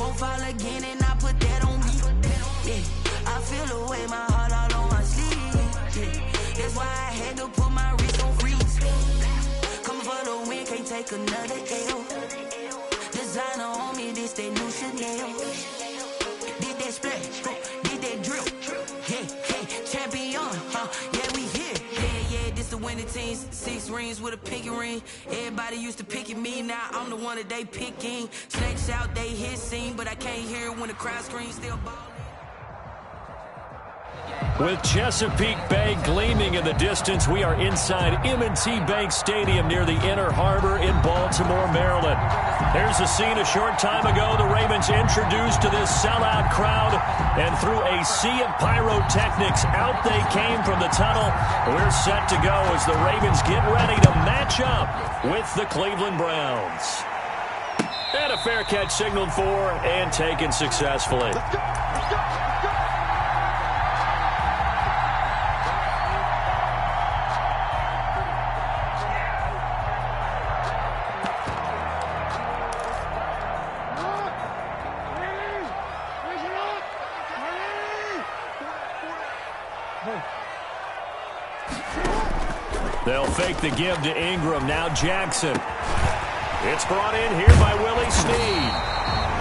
Won't fall again, and I put that on me. Yeah, I feel the way, my heart all on my sleeve. Yeah, that's why I had to put my wrist on freeze. Coming for the win, can't take another L. Designer on me, this that new Chanel. Did that splash, did that drip. Yeah, champion, yeah, we here. Yeah, this the winning team. 6 rings with a pinky ring. Everybody used to pick at me, now I'm the one that they picking. Snakes out, they hit scene, but I can't hear it when the crowd screams, still ballin'. With Chesapeake Bay gleaming in the distance, we are inside M&T Bank Stadium near the Inner Harbor in Baltimore, Maryland. There's a scene a short time ago. The Ravens introduced to this sellout crowd, and through a sea of pyrotechnics, out they came from the tunnel. We're set to go as the Ravens get ready to match up with the Cleveland Browns. And a fair catch signaled for and taken successfully. They'll fake the give to Ingram. Now Jackson. It's brought in here by Willie Snead.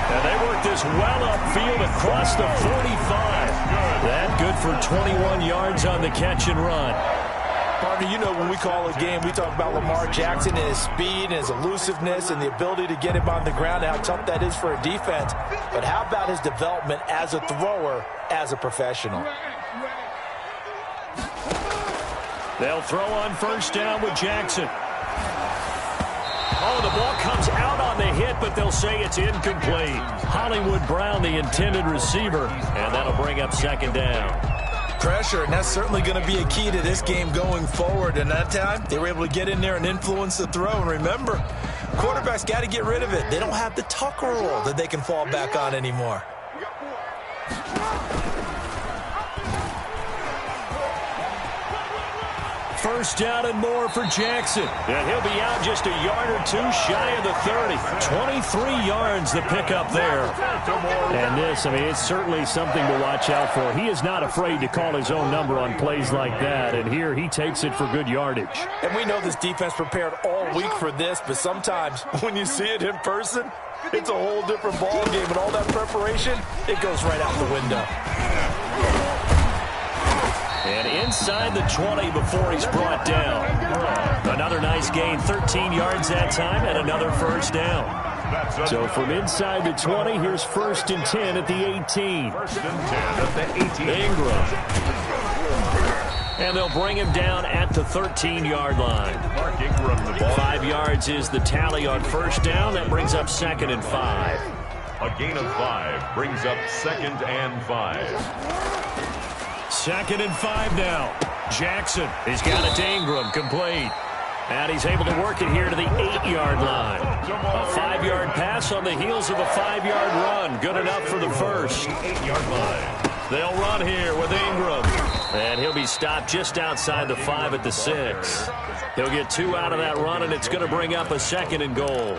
And they work this well upfield across the 45. That good for 21 yards on the catch and run. Partner, you know when we call a game, we talk about Lamar Jackson and his speed and his elusiveness and the ability to get him on the ground, how tough that is for a defense. But how about his development as a thrower, as a professional? They'll throw on first down with Jackson. Oh, the ball comes out on the hit, but they'll say it's incomplete. Hollywood Brown, the intended receiver, and that'll bring up second down. Pressure, and that's certainly going to be a key to this game going forward. And that time, they were able to get in there and influence the throw. And remember, quarterbacks got to get rid of it. They don't have the Tucker rule that they can fall back on anymore. First down and more for Jackson. And he'll be out just a yard or two shy of the 30. 23 yards the pickup there. And this, I mean, it's certainly something to watch out for. He is not afraid to call his own number on plays like that. And here he takes it for good yardage. And we know this defense prepared all week for this, but sometimes when you see it in person, it's a whole different ball game. And all that preparation, it goes right out the window. And inside the 20 before he's brought down. Another nice gain, 13 yards that time, and another first down. So from inside the 20, here's 1st and 10 at the 18. 1st and 10 at the 18. Ingram. And they'll bring him down at the 13-yard line. Mark Ingram, the ball. 5 yards is the tally on first down. That brings up 2nd and 5. A gain of 5 brings up 2nd and 5. 2nd and 5 now. Jackson, he's got it to Ingram, complete. And he's able to work it here to the 8-yard line. A 5-yard pass on the heels of a 5-yard run. Good enough for the first. 8-yard line. They'll run here with Ingram. And he'll be stopped just outside the 5 at the 6. He'll get 2 out of that run, and it's going to bring up a 2nd and goal.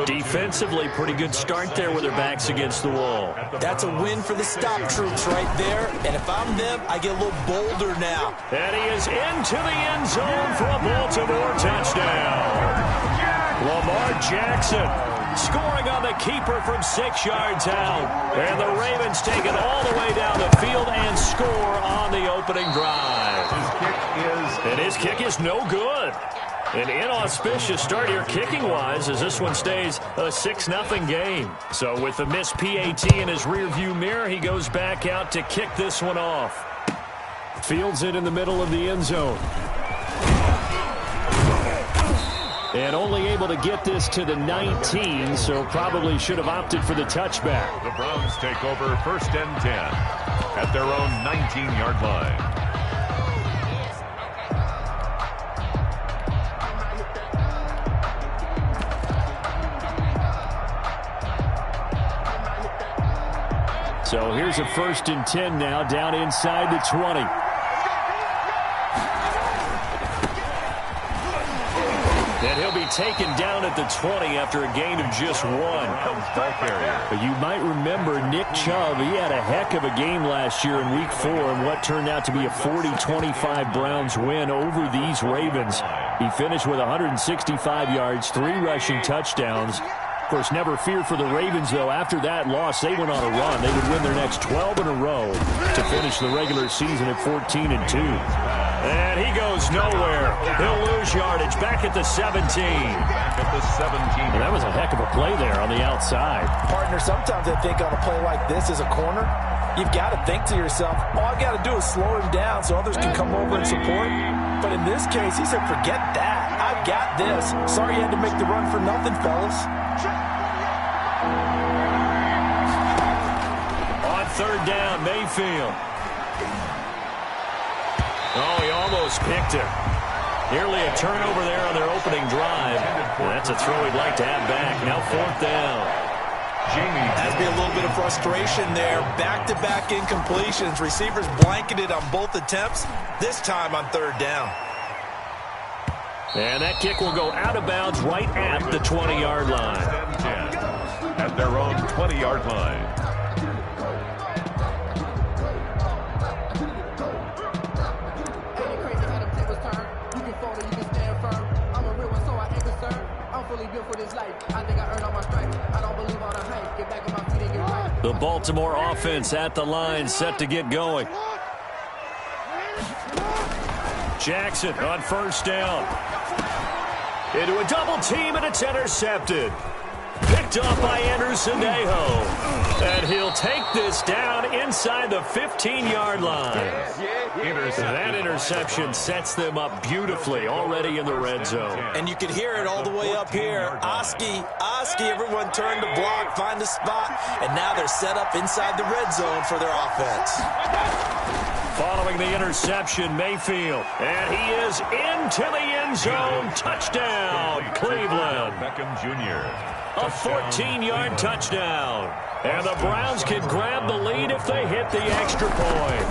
Defensively, pretty good start there with their backs against the wall. That's a win for the stop troops right there. And if I'm them, I get a little bolder now. And he is into the end zone for a Baltimore touchdown. Lamar Jackson scoring on the keeper from 6 yards out. And the Ravens take it all the way down the field and score on the opening drive. His kick is no good. An inauspicious start here kicking-wise as this one stays a 6-0 game. So with the missed PAT in his rearview mirror, he goes back out to kick this one off. Fields it in the middle of the end zone. And only able to get this to the 19, so probably should have opted for the touchback. The Browns take over 1st and 10 at their own 19-yard line. So here's a 1st and 10 now, down inside the 20. And he'll be taken down at the 20 after a gain of just 1. But you might remember Nick Chubb. He had a heck of a game last year in Week 4 in what turned out to be a 40-25 Browns win over these Ravens. He finished with 165 yards, 3 rushing touchdowns. Of course, never fear for the Ravens, though. After that loss, they went on a run. They would win their next 12 in a row to finish the regular season at 14-2. And he goes nowhere. He'll lose yardage back at the 17. And that was a heck of a play there on the outside. Partner, sometimes I think on a play like this as a corner, you've got to think to yourself, all I've got to do is slow him down so others can come over and support. But in this case, he said, forget that. I've got this. Sorry you had to make the run for nothing, fellas. On third down, Mayfield. Oh, he almost picked it. Nearly a turnover there on their opening drive. And that's a throw he'd like to have back. Now fourth down. Has to be a little bit of frustration there. Back-to-back incompletions. Receivers blanketed on both attempts, this time on third down. And that kick will go out of bounds right at the 20-yard line. At their own 20-yard line. The Baltimore offense at the line, set to get going. Jackson on first down. Into a double team, and it's intercepted. Picked off by Anderson-Aho. And he'll take this down inside the 15-yard line. That interception sets them up beautifully already in the red zone. And you can hear it all the way up here. Oski, everyone turned to block, find a spot, and now they're set up inside the red zone for their offense. Following the interception, Mayfield. And he is into the end zone. Touchdown, Cleveland. Beckham Jr. A 14-yard touchdown. And the Browns can grab the lead if they hit the extra point.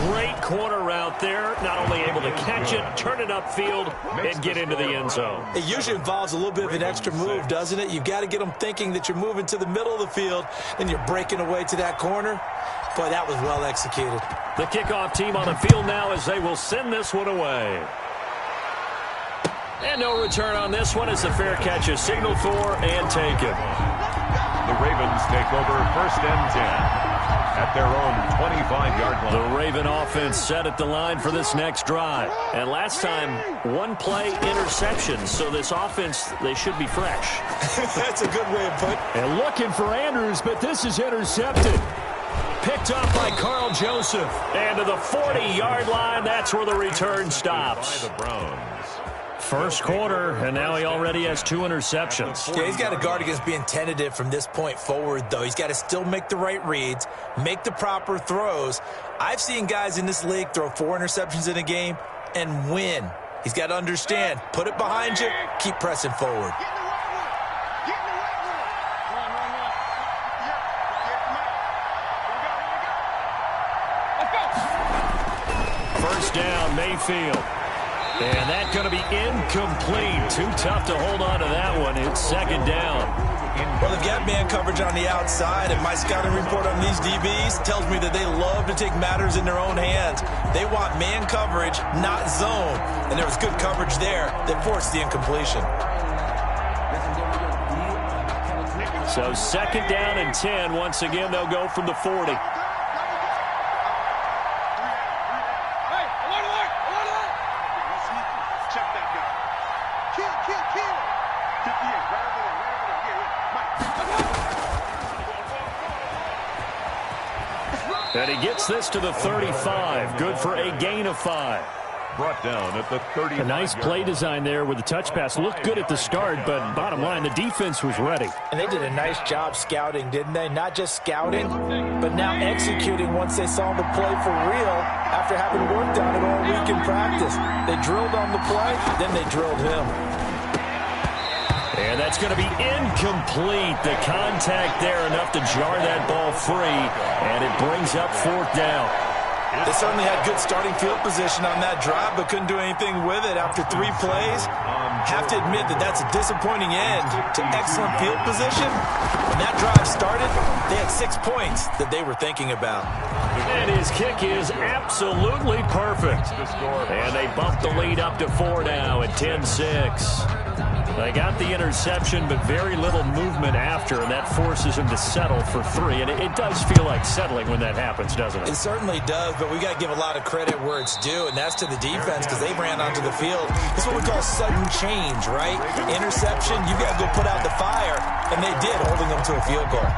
Great corner route there. Not only able to catch it, turn it upfield, and get into the end zone. It usually involves a little bit of an extra move, doesn't it? You've got to get them thinking that you're moving to the middle of the field, and you're breaking away to that corner. Boy, that was well executed. The kickoff team on the field now as they will send this one away. And no return on this one as the fair catch is signaled for and taken. The Ravens take over first and 10 at their own 25-yard line. The Raven offense set at the line for this next drive. And last time, one play interception. So this offense, they should be fresh. That's a good way of putting it. And looking for Andrews, but this is intercepted. Picked up by Carl Joseph. And to the 40-yard line, that's where the return stops. By the Browns. First quarter, and now he already has 2 interceptions. Yeah, he's got to guard against being tentative from this point forward, though. He's got to still make the right reads, make the proper throws. I've seen guys in this league throw 4 interceptions in a game and win. He's got to understand, put it behind you, keep pressing forward. First down, Mayfield. And that's going to be incomplete. Too tough to hold on to that one. It's second down. Well, they've got man coverage on the outside, and my scouting report on these DBs tells me that they love to take matters in their own hands. They want man coverage, not zone. And there was good coverage there that forced the incompletion. So second down and 10. Once again, they'll go from the 40. And he gets this to the 35. Good for a gain of 5. Brought down at the 30. A nice play design there with the touch pass. Looked good at the start, but bottom line, the defense was ready. And they did a nice job scouting, didn't they? Not just scouting, but now executing once they saw the play for real after having worked on it all week in practice. They drilled on the play, then they drilled him. And that's going to be incomplete. The contact there enough to jar that ball free, and it brings up fourth down. They certainly had good starting field position on that drive, but couldn't do anything with it after 3 plays. Have to admit that that's a disappointing end to excellent field position. When that drive started, they had 6 points that they were thinking about. And his kick is absolutely perfect. And they bump the lead up to 4 now at 10-6. They got the interception, but very little movement after, and that forces him to settle for 3. And it does feel like settling when that happens, doesn't it? It certainly does, but we got to give a lot of credit where it's due, and that's to the defense because they ran onto the field. It's what we call sudden change, right? Interception, you got to go put out the fire, and they did, holding them to a field goal.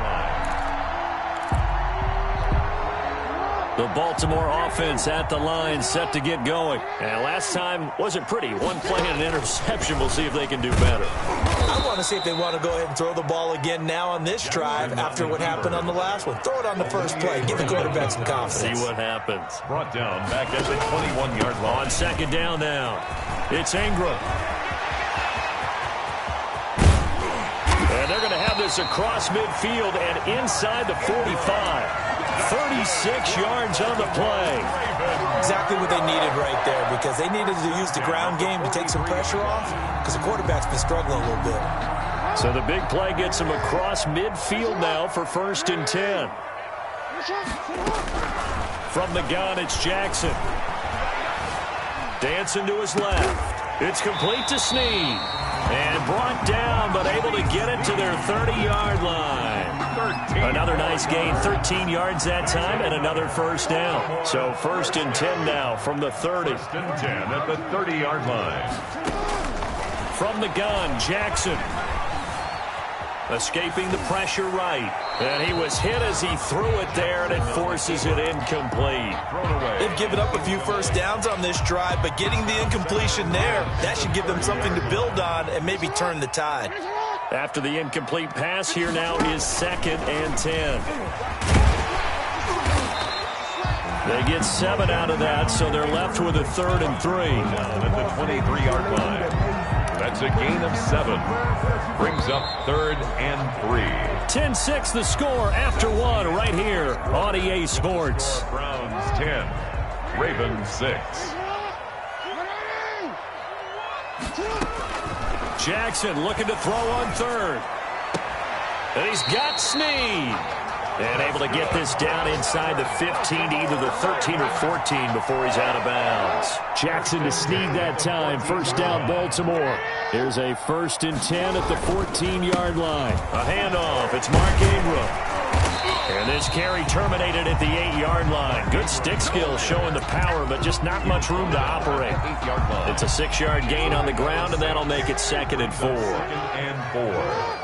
The Baltimore offense at the line, set to get going. And last time wasn't pretty. 1 play and an interception. We'll see if they can do better. I want to see if they want to go ahead and throw the ball again now on this drive after what happened on the last one. Throw it on the first play. Give the quarterback some confidence. See what happens. Brought down back at the 21-yard line. On second down now, it's Ingram. And they're going to have this across midfield and inside the 45. 36 yards on the play. Exactly what they needed right there because they needed to use the ground game to take some pressure off because the quarterback's been struggling a little bit. So the big play gets them across midfield now for 1st and 10. From the gun, it's Jackson. Dancing to his left. It's complete to Snead. And brought down, but able to get it to their 30-yard line. Another nice gain, 13 yards that time, and another first down. So 1st and 10 now from the 30. 1st and 10 at the 30-yard line. From the gun, Jackson. Escaping the pressure right. And he was hit as he threw it there, and it forces it incomplete. They've given up a few first downs on this drive, but getting the incompletion there, that should give them something to build on and maybe turn the tide. After the incomplete pass, here now is 2nd and 10. They get 7 out of that, so they're left with a 3rd and 3. At the 23-yard line. That's a gain of 7. Brings up 3rd and 3. 10-6 the score after 1 right here on EA Sports. Browns 10, Ravens 6. Jackson looking to throw on 3rd. And he's got Snead. And able to get this down inside the 15 to either the 13 or 14 before he's out of bounds. Jackson to Snead that time. First down, Baltimore. Here's a 1st and 10 at the 14-yard line. A handoff. It's Mark Ingram. And this carry terminated at the 8-yard line. Good stick skill showing the power, but just not much room to operate. It's a 6-yard gain on the ground, and that'll make it 2nd and 4. 2nd and 4.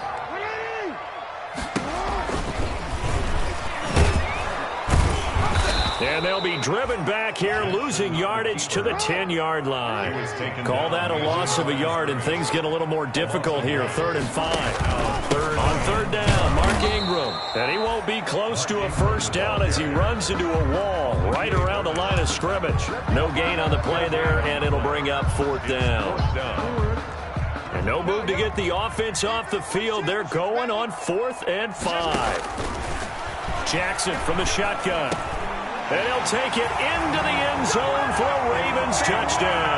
And they'll be driven back here, losing yardage to the 10-yard line. Call that a loss of a yard, and things get a little more difficult here. 3rd and 5. On 3rd down, Mark Ingram. And he won't be close to a first down as he runs into a wall right around the line of scrimmage. No gain on the play there, and it'll bring up 4th down. And no move to get the offense off the field. They're going on 4th and 5. Jackson from the shotgun. And he'll take it into the end zone for a Ravens touchdown.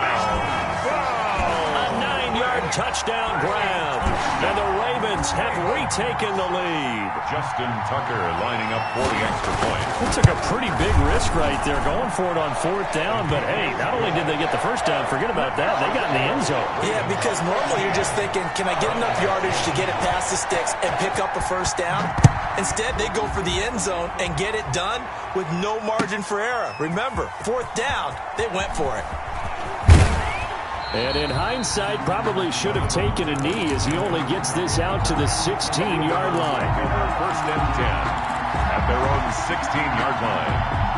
A 9-yard touchdown grab. And the Ravens have retaken the lead. Justin Tucker lining up for the extra point. They took a pretty big risk right there, going for it on 4th down. But, hey, not only did they get the first down, forget about that, they got in the end zone. Yeah, because normally you're just thinking, can I get enough yardage to get it past the sticks and pick up a first down? Instead, they go for the end zone and get it done with no margin for error. Remember, 4th down, they went for it. And in hindsight, probably should have taken a knee as he only gets this out to the 16-yard line. 1st and 10 at their own 16-yard line.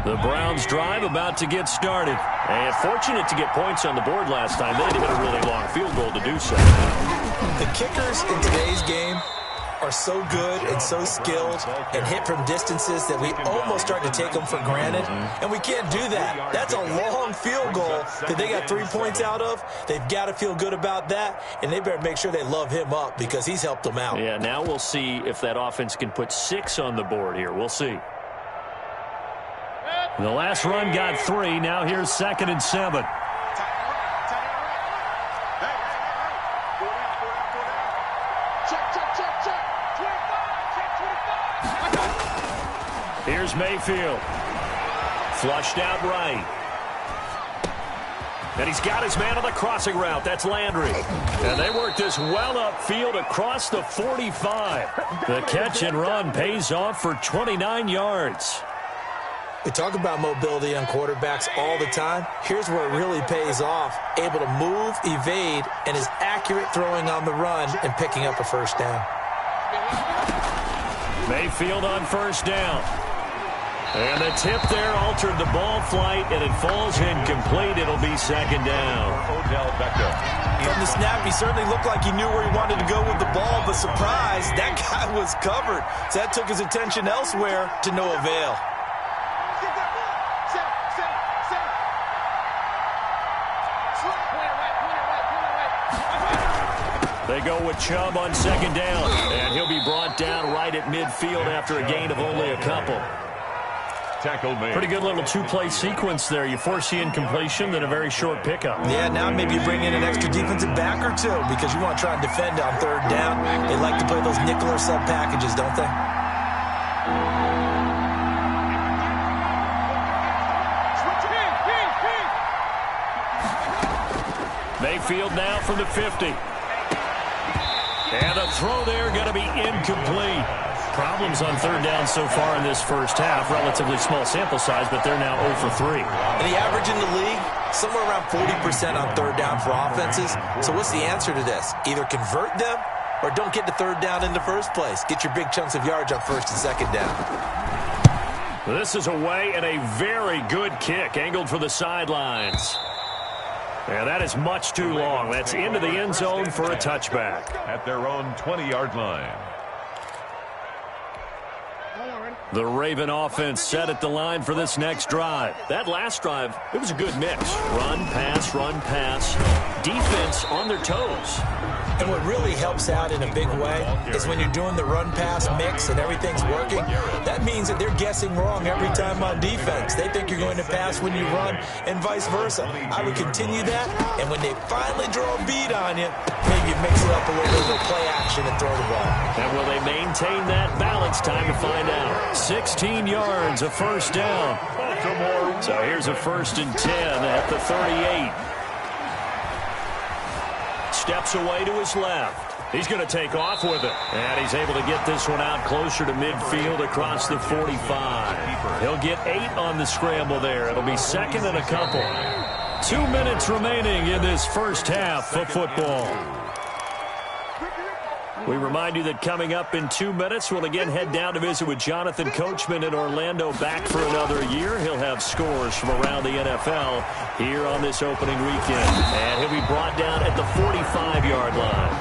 The Browns drive about to get started. And fortunate to get points on the board last time. They had to hit a really long field goal to do so. The kickers in today's game are so good and so skilled and hit from distances that we almost start to take them for granted, and we can't do that. That's a long field goal that they got 3 points out of. They've got to feel good about that, and they better make sure they love him up because he's helped them out. Yeah, now we'll see if that offense can put 6 on the board here. We'll see. The last run got 3. Now here's 2nd and 7. Here's Mayfield. Flushed out right. And he's got his man on the crossing route. That's Landry. And they work this well upfield across the 45. The catch and run pays off for 29 yards. We talk about mobility on quarterbacks all the time. Here's where it really pays off. Able to move, evade, and is accurate throwing on the run and picking up a first down. Mayfield on first down. And the tip there altered the ball flight, and it falls incomplete. It'll be 2nd down. Odell Beckham. From the snap, he certainly looked like he knew where he wanted to go with the ball, but surprise, that guy was covered. So that took his attention elsewhere to no avail. They go with Chubb on 2nd down, and he'll be brought down right at midfield after a gain of only a couple. Tackle made. Pretty good little 2-play sequence there. You force the incompletion, then a very short pickup. Yeah, now maybe you bring in an extra defensive back or two because you want to try and defend on 3rd down. They like to play those nickel or sub packages, don't they? Mayfield now from the 50. And the throw there going to be incomplete. Problems on 3rd down so far in this first half. Relatively small sample size, but they're now 0 for 3. And the average in the league, somewhere around 40% on 3rd down for offenses. So what's the answer to this? Either convert them or don't get to 3rd down in the first place. Get your big chunks of yards on 1st and 2nd down. This is away and a very good kick angled for the sidelines. And that is much too long. That's into the end zone for a touchback. At their own 20-yard line. The Raven offense set at the line for this next drive. That last drive, it was a good mix. Run, pass, defense on their toes. And what really helps out in a big way is when you're doing the run-pass mix and everything's working, that means that they're guessing wrong every time on defense. They think you're going to pass when you run and vice versa. I would continue that, and when they finally draw a beat on you, maybe mix it up a little bit with play action and throw the ball. And will they maintain that balance? Time to find out. 16 yards, a first down. So here's a 1st and 10 at the 38. Steps away to his left. He's going to take off with it. And he's able to get this one out closer to midfield across the 45. He'll get 8 on the scramble there. It'll be 2nd and a couple. 2 minutes remaining in this first half of football. We remind you that coming up in 2 minutes, we'll again head down to visit with Jonathan Coachman in Orlando, back for another year. He'll have scores from around the NFL here on this opening weekend. And he'll be brought down at the 45-yard line.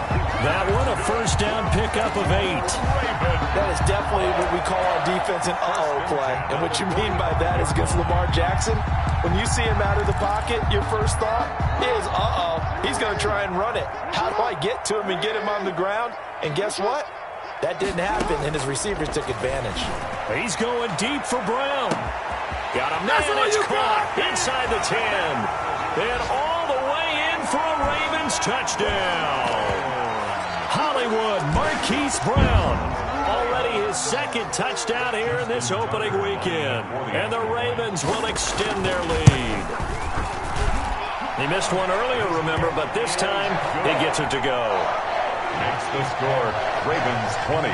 That one, a first down pickup of 8. That is definitely what we call on defense an uh-oh play. And what you mean by that is against Lamar Jackson, when you see him out of the pocket, your first thought is, uh-oh, he's going to try and run it. How do I get to him and get him on the ground? And guess what? That didn't happen, and his receivers took advantage. He's going deep for Brown. Got a man, it's caught inside the 10. And all the way in for a Ravens touchdown. Hollywood Marquise Brown. Already his 2nd touchdown here in this opening weekend. And the Ravens will extend their lead. He missed one earlier, remember, but this time he gets it to go. Makes the score. Ravens 20.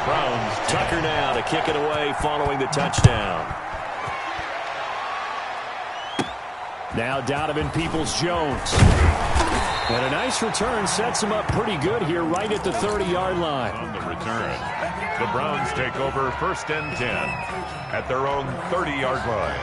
Browns 10. Tucker now to kick it away following the touchdown. Now Donovan Peoples-Jones. And a nice return sets him up pretty good here right at the 30-yard line. On the return, the Browns take over 1st and 10 at their own 30-yard line.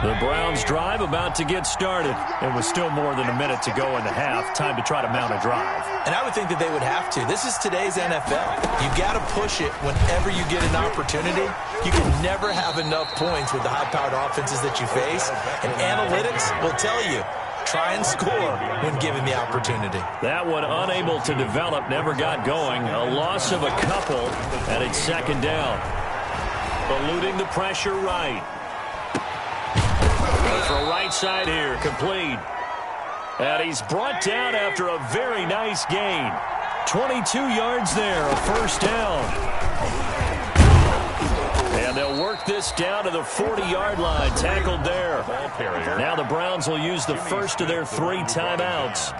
The Browns drive about to get started. It was still more than a minute to go in the half. Time to try to mount a drive. And I would think that they would have to. This is today's NFL. You've got to push it whenever you get an opportunity. You can never have enough points with the high-powered offenses that you face. And analytics will tell you, try and score when given the opportunity. That one unable to develop, never got going. A loss of a couple, and it's second down. Eluding the pressure right. For right side here, complete. And he's brought down after a very nice gain. 22 yards there, a first down. And they'll work this down to the 40-yard line, tackled there. Now the Browns will use the first of their 3 timeouts,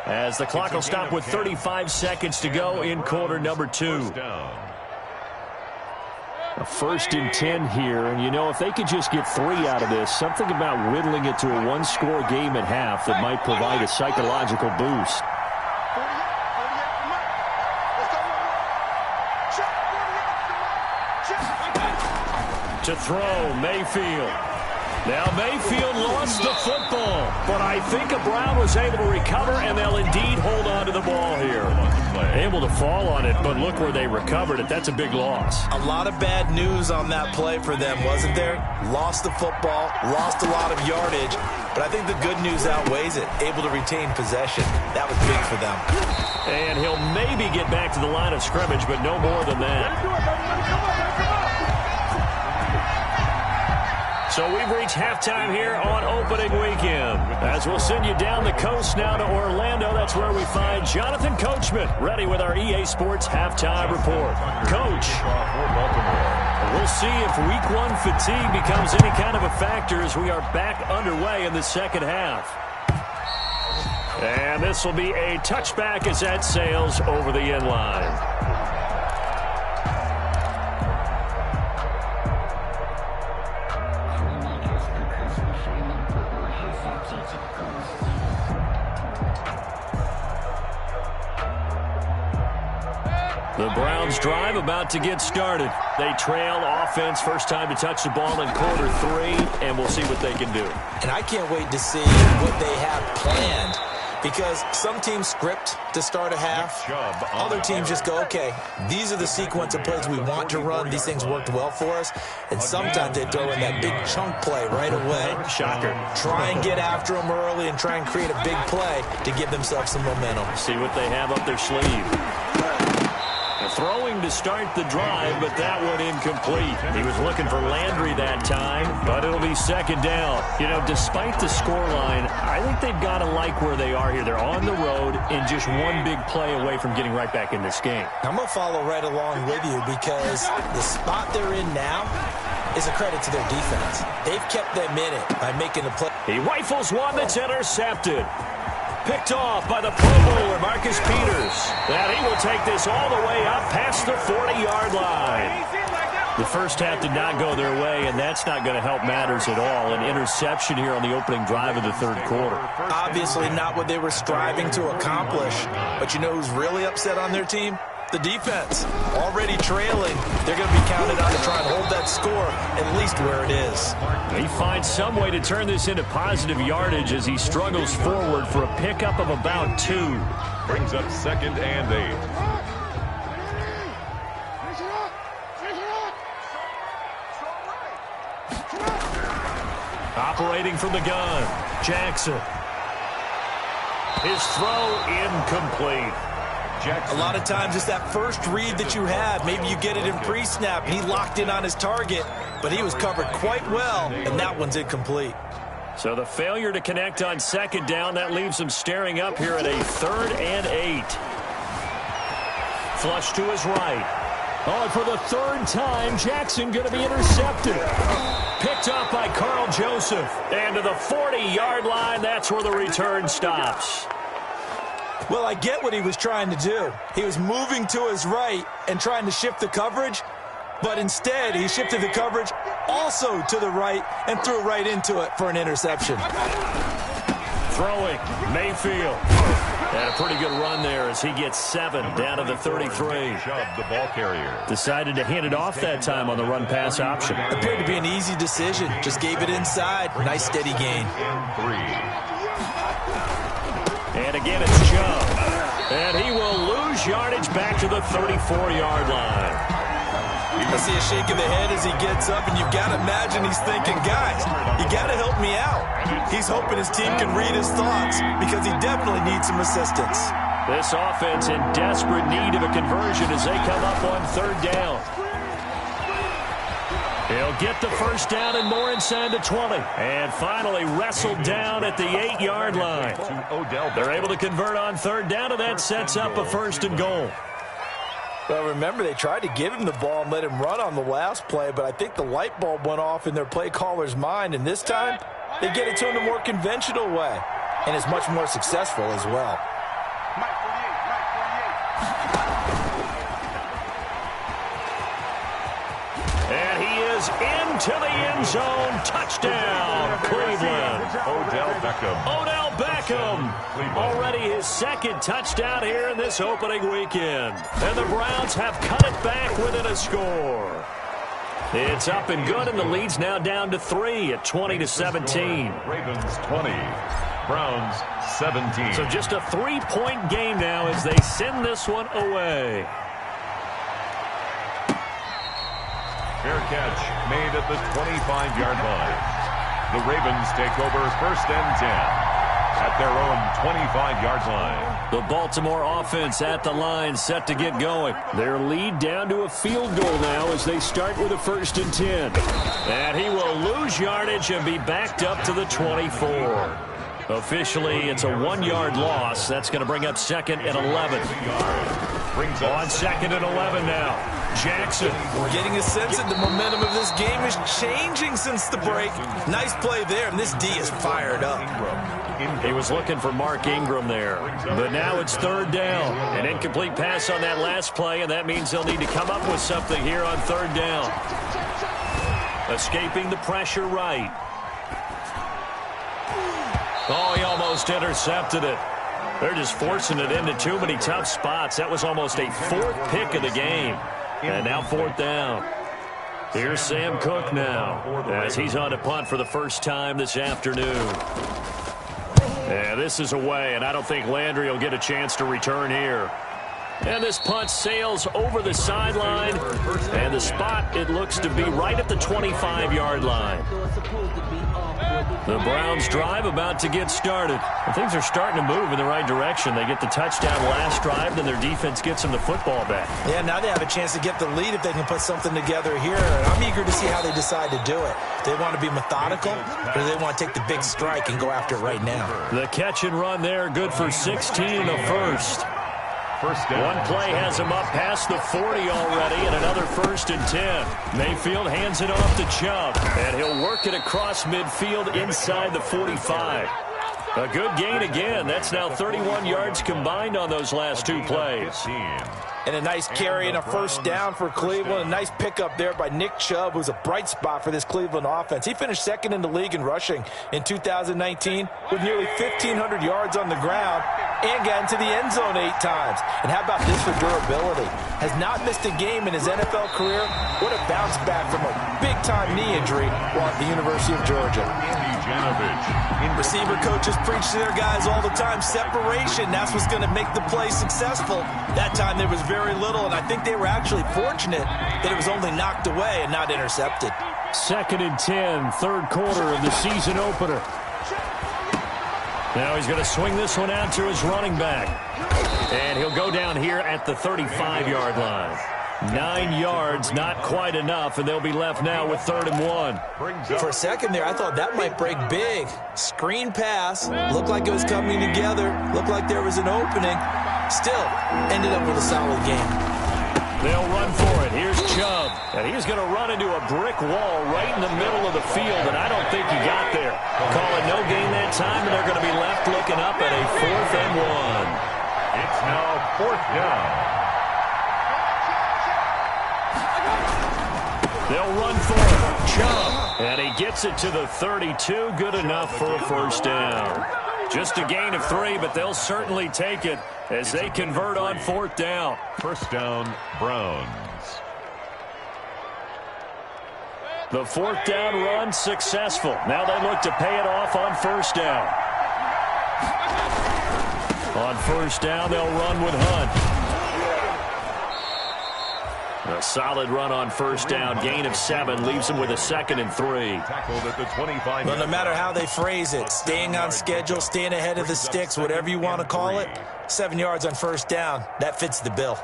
as the clock will stop with 35 seconds to go in quarter number 2. A 1st and 10 here, and you know, if they could just get 3 out of this, something about whittling it to a 1-score game at half that might provide a psychological boost. To throw, Mayfield. Now Mayfield lost the football, but I think a Brown was able to recover, and they'll indeed hold on to the ball here. Able to fall on it, but look where they recovered it. That's a big loss. A lot of bad news on that play for them, wasn't there? Lost the football, lost a lot of yardage, but I think the good news outweighs it. Able to retain possession. That was big for them. And he'll maybe get back to the line of scrimmage, but no more than that. So we've reached halftime here on opening weekend. As we'll send you down the coast now to Orlando, that's where we find Jonathan Coachman, ready with our EA Sports halftime report. Coach, we'll see if week 1 fatigue becomes any kind of a factor as we are back underway in the second half. And this will be a touchback as that sails over the end line. The Browns drive about to get started. They trail offense, first time to touch the ball in quarter 3, and we'll see what they can do. And I can't wait to see what they have planned, because some teams script to start a half. Other teams just go, okay, these are the sequence of plays we want to run. These things worked well for us. And sometimes they throw in that big chunk play right away. Shocker. Try and get after them early and try and create a big play to give themselves some momentum. See what they have up their sleeve. Throwing to start the drive, but that one incomplete. He was looking for Landry that time, but it'll be second down. You know, despite the scoreline, I think they've got to like where they are here. They're on the road and just one big play away from getting right back in this game. I'm going to follow right along with you, because the spot they're in now is a credit to their defense. They've kept them in it by making the play. He rifles one that's intercepted. Picked off by the Pro Bowler, Marcus Peters. And he will take this all the way up past the 40-yard line. The first half did not go their way, and that's not going to help matters at all. An interception here on the opening drive of the third quarter. Obviously not what they were striving to accomplish. But you know who's really upset on their team? The defense. Already trailing. They're going to be counted on to try and hold that score at least where it is. He finds some way to turn this into positive yardage as he struggles forward for a pickup of about 2. Brings up 2nd and 8. Operating from the gun, Jackson. His throw incomplete. A lot of times it's that first read that you have. Maybe you get it in pre-snap, and he locked in on his target, but he was covered quite well, and that one's incomplete. So the failure to connect on second down, that leaves him staring up here at a 3rd and 8. Flush to his right. Oh, and for the 3rd time, Jackson going to be intercepted. Picked up by Carl Joseph. And to the 40-yard line, that's where the return stops. Well, I get what he was trying to do. He was moving to his right and trying to shift the coverage, but instead he shifted the coverage also to the right and threw right into it for an interception. Throwing, Mayfield. And a pretty good run there as he gets 7 down to the 33. The ball carrier Decided to hand it off that time on the run-pass option. Appeared to be an easy decision. Just gave it inside. Nice steady gain. 3. And again, it's Chubb. And he will lose yardage back to the 34-yard line. I see a shake of the head as he gets up, and you've got to imagine he's thinking, guys, you got to help me out. He's hoping his team can read his thoughts because he definitely needs some assistance. This offense in desperate need of a conversion as they come up on 3rd down. He'll get the first down and more inside the 20. And finally wrestled down at the 8-yard line. They're able to convert on 3rd down, and that sets up a 1st and goal. Well, remember, they tried to give him the ball and let him run on the last play, but I think the light bulb went off in their play caller's mind, and this time they get it to him the more conventional way, and it's much more successful as well. And he is into the end zone. Touchdown, Cleveland. Odell Beckham. Already his 2nd touchdown here in this opening weekend. And the Browns have cut it back within a score. It's up and good, and the lead's now down to 3 at 20-17. Ravens 20, Browns 17. So just a 3-point game now as they send this one away. Fair catch made at the 25-yard line. The Ravens take over 1st and 10 at their own 25-yard line. The Baltimore offense at the line, set to get going. Their lead down to a field goal now as they start with a 1st and 10. And he will lose yardage and be backed up to the 24. Officially, it's a 1-yard loss. That's going to bring up 2nd and 11. On 2nd and 11 now. Jackson. We're getting a sense that the momentum of this game is changing since the break. Nice play there, and this D is fired up. He was looking for Mark Ingram there. But now it's 3rd down. An incomplete pass on that last play, and that means they'll need to come up with something here on 3rd down. Escaping the pressure right. Oh, he almost intercepted it. They're just forcing it into too many tough spots. That was almost a 4th pick of the game. And now 4th down. Here's Sam Cook now as he's on a punt for the first time this afternoon. Yeah, this is away, and I don't think Landry will get a chance to return here. And this punt sails over the sideline, and the spot, it looks to be right at the 25-yard line. The Browns drive about to get started. And things are starting to move in the right direction. They get the touchdown last drive, then their defense gets them the football back. Yeah, now they have a chance to get the lead if they can put something together here. And I'm eager to see how they decide to do it. Do they want to be methodical, or do they want to take the big strike and go after it right now? The catch and run there, good for 16 and a 1st. One play has him up past the 40 already, and another 1st and 10. Mayfield hands it off to Chubb, and he'll work it across midfield inside the 45. A good gain again. That's now 31 yards combined on those last 2 plays. And a nice carry and a 1st down for Cleveland. A nice pickup there by Nick Chubb, who's a bright spot for this Cleveland offense. He finished 2nd in the league in rushing in 2019 with nearly 1,500 yards on the ground and got into the end zone 8 times. And how about this for durability? Has not missed a game in his NFL career. What a bounce back from a big-time knee injury while at the University of Georgia. Receiver coaches preach to their guys all the time. Separation, that's what's going to make the play successful. That time there was very little, and I think they were actually fortunate that it was only knocked away and not intercepted. 2nd and 10, 3rd quarter of the season opener. Now he's going to swing this one out to his running back. And he'll go down here at the 35-yard line. 9 yards, not quite enough, and they'll be left now with 3rd and 1. For a second there, I thought that might break big. Screen pass, looked like it was coming together, looked like there was an opening. Still, ended up with a solid game. They'll run for it. Here's Chubb, and he's going to run into a brick wall right in the middle of the field, and I don't think he got there. Call it no gain that time, and they're going to be left looking up at a 4th and 1. It's now 4th down. They'll run for it. Chubb. And he gets it to the 32. Good enough for a first down. Just a gain of 3, but they'll certainly take it as they convert on 4th down. First down, Browns. The 4th down run successful. Now they look to pay it off on 1st down. On 1st down, they'll run with Hunt. A solid run on 1st down. Gain of 7 leaves them with a 2nd and 3. Tackled at the 25. Well, no matter how they phrase it, staying on schedule, staying ahead of the sticks, whatever you want to call it, 7 yards on 1st down, that fits the bill.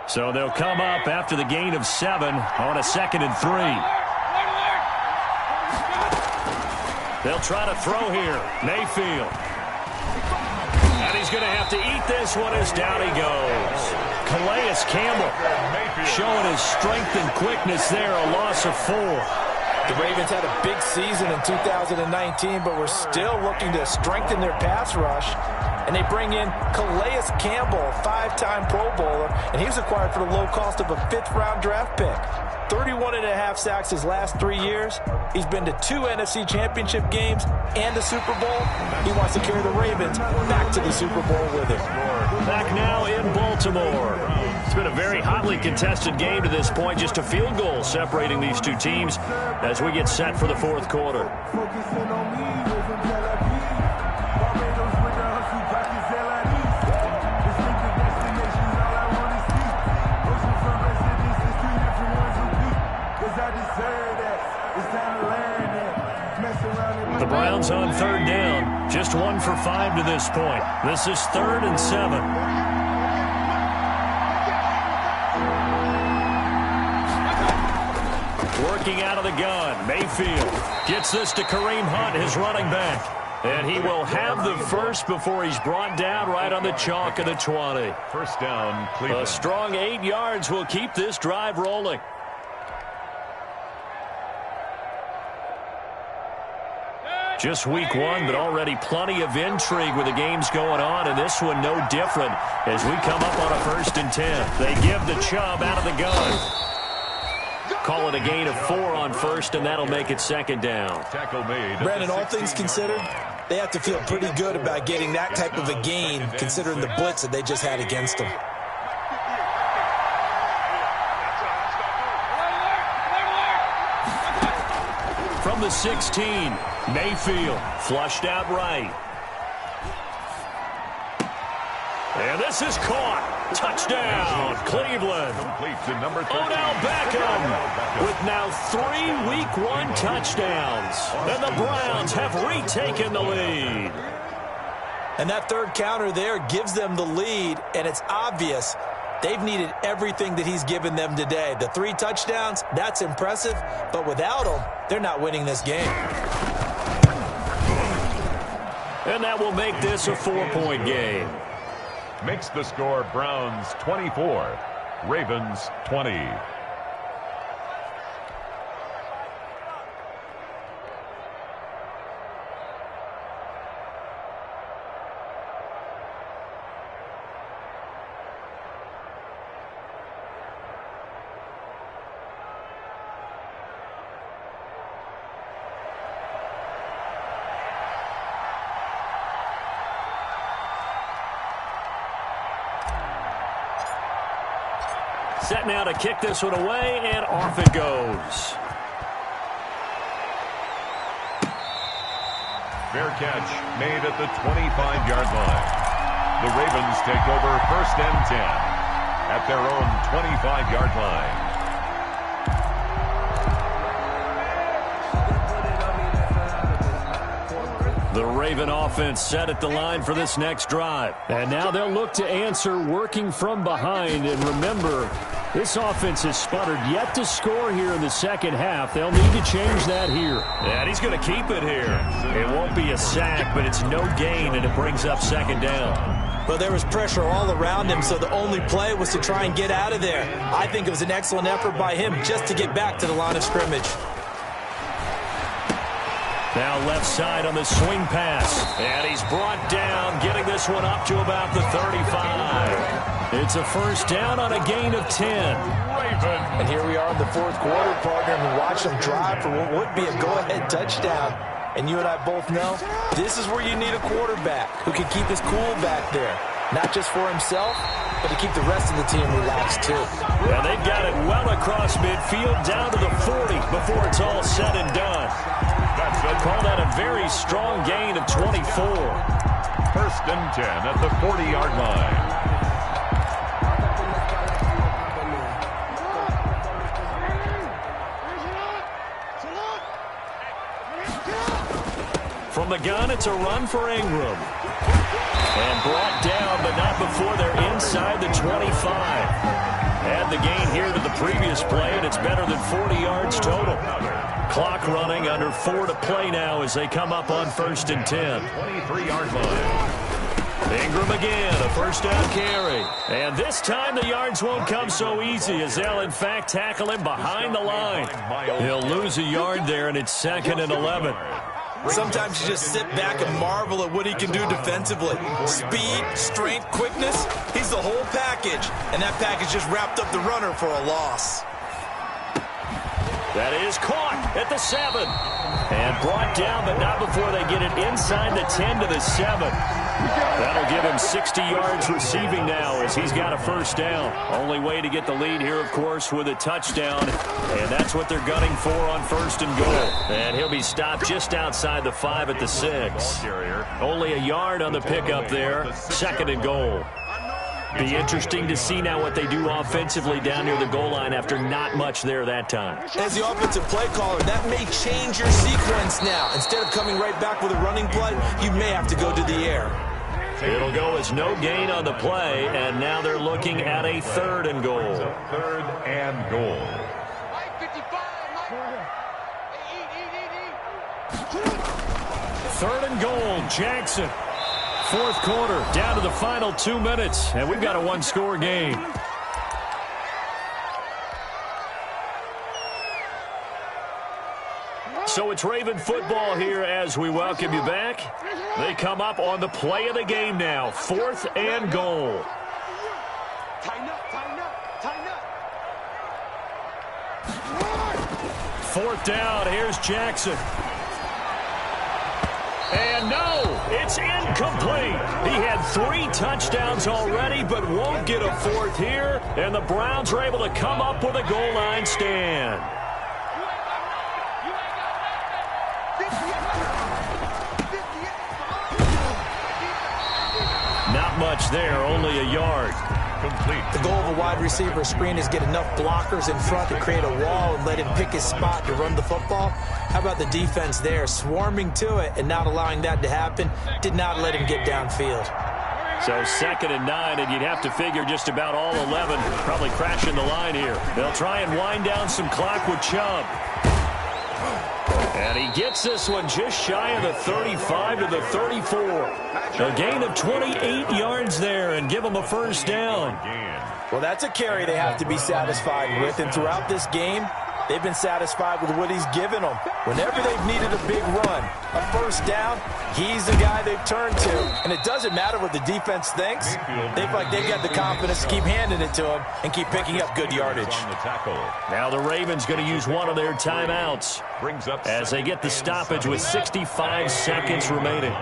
So they'll come up after the gain of 7 on a 2nd and 3. They'll try to throw here. Mayfield. And he's going to have to eat this one as down he goes. Calais Campbell showing his strength and quickness there, a loss of 4. The Ravens had a big season in 2019, but we're still looking to strengthen their pass rush. And they bring in Calais Campbell, a 5-time Pro Bowler, and he was acquired for the low cost of a 5th-round draft pick. 31.5 sacks his last 3 years. He's been to 2 NFC Championship games and a Super Bowl. He wants to carry the Ravens back to the Super Bowl with him. Back now in Baltimore. It's been a very hotly contested game to this point. Just a field goal separating these two teams as we get set for the 4th quarter. The Browns on 3rd down. Just 1 for 5 to this point. This is 3rd and 7. Working out of the gun. Mayfield gets this to Kareem Hunt, his running back. And he will have the first before he's brought down right on the chalk of the 20. First down, Cleveland. A strong 8 yards will keep this drive rolling. Just week 1, but already plenty of intrigue with the games going on, and this one no different as we come up on a 1st and 10. They give the Chubb out of the gun. Call it a gain of 4 on 1st, and that'll make it 2nd down. Tackle made. Brandon, all things considered, they have to feel pretty good about getting that type of a gain, considering the blitz that they just had against them. From the 16, Mayfield flushed out right. And this is caught. Touchdown, Cleveland. Complete to number 13. Odell Beckham with now 3 Week 1 touchdowns. And the Browns have retaken the lead. And that 3rd counter there gives them the lead, and it's obvious they've needed everything that he's given them today. The 3 touchdowns, that's impressive, but without him, they're not winning this game. And that will make this a 4-point game. Makes the score Browns 24, Ravens 20. Set now to kick this one away, and off it goes. Fair catch made at the 25-yard line. The Ravens take over 1st and 10 at their own 25-yard line. The Raven offense set at the line for this next drive. And now they'll look to answer working from behind. And remember, this offense has sputtered yet to score here in the 2nd half. They'll need to change that here. And he's going to keep it here. It won't be a sack, but it's no gain, and it brings up 2nd down. Well, there was pressure all around him, so the only play was to try and get out of there. I think it was an excellent effort by him just to get back to the line of scrimmage. Now left side on the swing pass. And he's brought down, getting this one up to about the 35. It's a first down on a gain of 10. And here we are in the fourth quarter, partner, and watch them drive for what would be a go-ahead touchdown. And you and I both know this is where you need a quarterback who can keep his cool back there. Not just for himself, but to keep the rest of the team relaxed, too. And they've got it well across midfield, down to the 40 before it's all said and done. Call that a very strong gain of 24. First and 10 at the 40-yard line. From the gun, it's a run for Ingram. And brought down, but not before they're inside the 25. Add the gain here to the previous play, and it's better than 40 yards total. Clock running, under 4 to play now as they come up on first and 10. 23-yard line. Ingram again, a first down carry. And this time the yards won't come so easy as they'll, in fact, tackle him behind the line. He'll lose a yard there, and it's 2nd and 11. Sometimes you just sit back and marvel at what he can do defensively. Speed, strength, quickness, he's the whole package. And that package just wrapped up the runner for a loss. That is caught at the 7. And brought down, but not before they get it inside the 10 to the 7. That'll give him 60 yards receiving now as he's got a first down. Only way to get the lead here, of course, with a touchdown. And that's what they're gunning for on first and goal. And he'll be stopped just outside the 5 at the 6. Only a yard on the pickup there. 2nd and goal. Be interesting to see now what they do offensively down near the goal line after not much there that time. As the offensive play caller, that may change your sequence now. Instead of coming right back with a running play, you may have to go to the air. It'll go as no gain on the play, and now they're looking at a 3rd and goal. 3rd and goal. 3rd and goal, Jackson. Fourth quarter, down to the final 2 minutes, and we've got a one-score game. So it's Raven football here as we welcome you back. They come up on the play of the game now, 4th and goal. Fourth down, here's Jackson. And no, it's incomplete. He had 3 touchdowns already, but won't get a 4th here. And the Browns are able to come up with a goal line stand. Not much there, only a yard. Complete. The goal of a wide receiver screen is get enough blockers in front to create a wall and let him pick his spot to run the football. How about the defense there, swarming to it and not allowing that to happen? Did not let him get downfield. So 2nd and 9, and you'd have to figure just about all 11 probably crashing the line here. They'll try and wind down some clock with Chubb. And he gets this one just shy of the 35 to the 34. A gain of 28 yards there and give him a first down. Well, that's a carry they have to be satisfied with. And throughout this game, they've been satisfied with what he's given them. Whenever they've needed a big run, a first down, he's the guy they've turned to. And it doesn't matter what the defense thinks. They've got the confidence to keep handing it to him and keep picking up good yardage. Now the Ravens going to use one of their timeouts as they get the stoppage with 65 seconds remaining.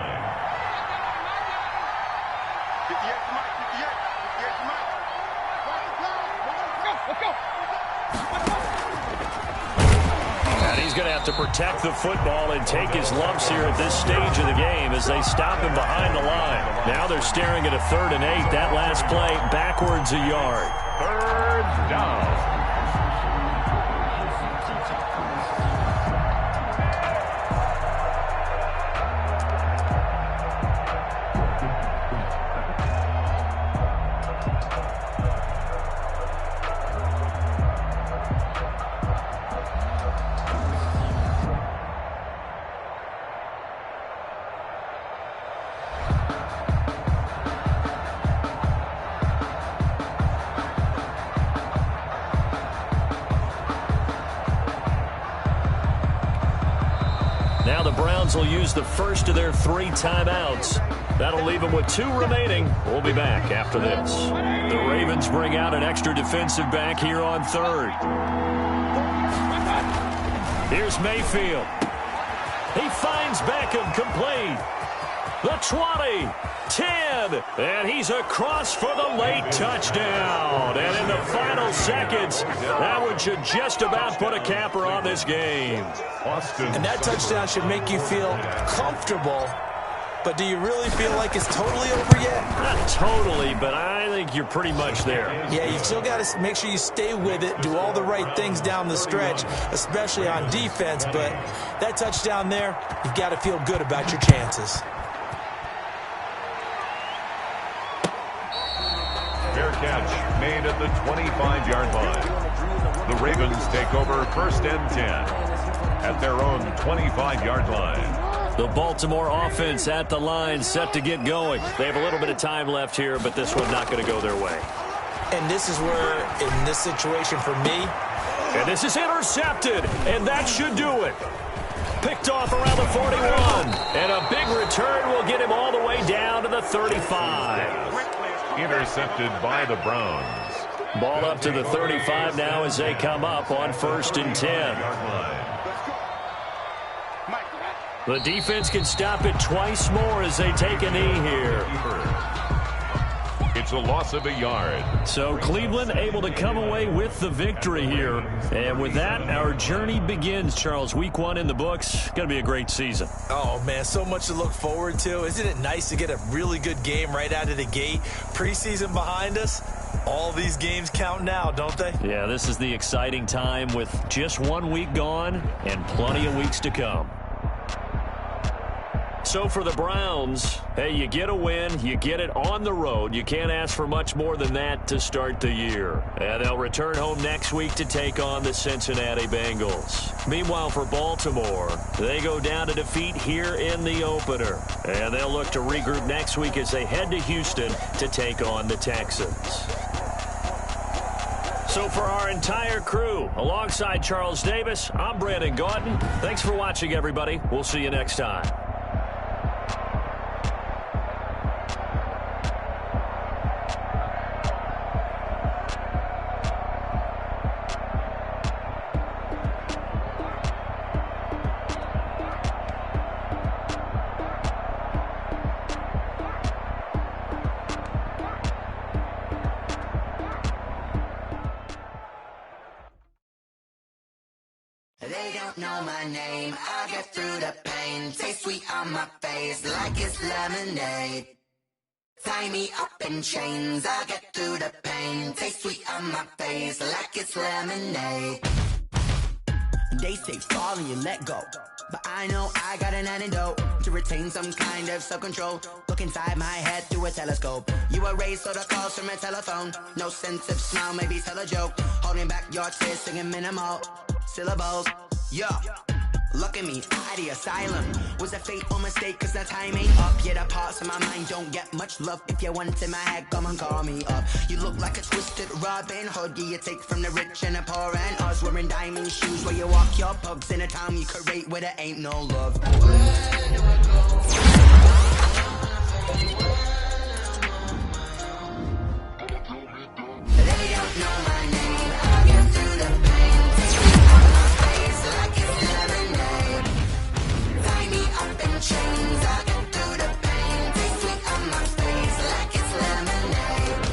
He's going to have to protect the football and take his lumps here at this stage of the game as they stop him behind the line. Now they're staring at a 3rd and 8. That last play backwards a yard. 3rd down. Browns will use the first of their 3 timeouts. That'll leave them with 2 remaining. We'll be back after this. The Ravens bring out an extra defensive back here on 3rd. Here's Mayfield. He finds Beckham complete. The 20, 10, and he's across for the late touchdown. And in the final seconds, that one should just about put a capper on this game. And that touchdown should make you feel comfortable. But do you really feel like it's totally over yet? Not totally, but I think you're pretty much there. Yeah, you still got to make sure you stay with it, do all the right things down the stretch, especially on defense. But that touchdown there, you've got to feel good about your chances. Fair catch made at the 25-yard line. The Ravens take over 1st and 10 at their own 25-yard line. The Baltimore offense at the line, set to get going. They have a little bit of time left here, but this one's not going to go their way. And this is where, in this situation for me... And this is intercepted, and that should do it. Picked off around the 41, and a big return will get him all the way down to the 35. Intercepted by the Browns. Ball up to the 35 now as they come up on 1st and 10. The defense can stop it twice more as they take a knee here. It's a loss of a yard. So Cleveland able to come away with the victory here. And with that, our journey begins, Charles. Week 1 in the books. Going to be a great season. Oh, man, so much to look forward to. Isn't it nice to get a really good game right out of the gate? Preseason behind us. All these games count now, don't they? Yeah, this is the exciting time with just 1 week gone and plenty of weeks to come. So for the Browns, hey, you get a win, you get it on the road. You can't ask for much more than that to start the year. And they'll return home next week to take on the Cincinnati Bengals. Meanwhile, for Baltimore, they go down to defeat here in the opener. And they'll look to regroup next week as they head to Houston to take on the Texans. So for our entire crew, alongside Charles Davis, I'm Brandon Gaudin. Thanks for watching, everybody. We'll see you next time. They don't know my name, I get through the pain. Taste sweet on my face like it's lemonade. Tie me up in chains, I get through the pain. Taste sweet on my face like it's lemonade. They say fall and you let go, but I know I got an antidote to retain some kind of self-control. Look inside my head through a telescope. You erase all the calls from a telephone. No sense of smile, maybe tell a joke. Holding back your tears, singing minimal syllables. Yeah, look at me, out of the asylum. Was a fate or mistake, cause the time ain't up. Yeah, the parts of my mind don't get much love. If you want in my head, come and call me up. You look like a twisted Robin Hood. Yeah, you take from the rich and the poor and us. Wearing diamond shoes where you walk your pugs in a town you create where there ain't no love. Where do I go? They don't know my name, I get through the pain. Chains, I get through the pain. Taste sweet on my face like it's lemonade.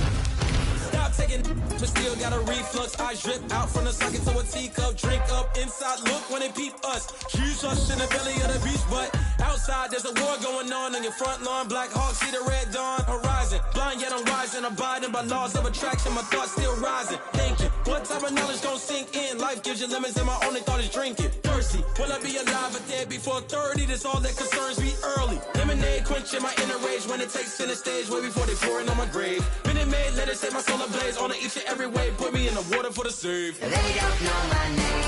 Stop taking, but still got a reflux. I drip out from the socket to a teacup. Drink up inside, look when they peep us. Huge us in the belly of the beach, but outside there's a war going on your front lawn. Black Hawk, see the red dawn horizon. Blind yet I'm rising, abiding by laws of attraction. My thoughts still rising. Thinking, what type of knowledge gon' sink in? Life gives you lemons and my only thought is drinking. Thirsty, will I be alive or dead before 30? That's all that concerns me early. Lemonade quenching my inner rage when it takes center stage way before they pour it on my grave. Minute Maid, let it set my soul ablaze on each and every way. Put me in the water for the save. They don't know my name.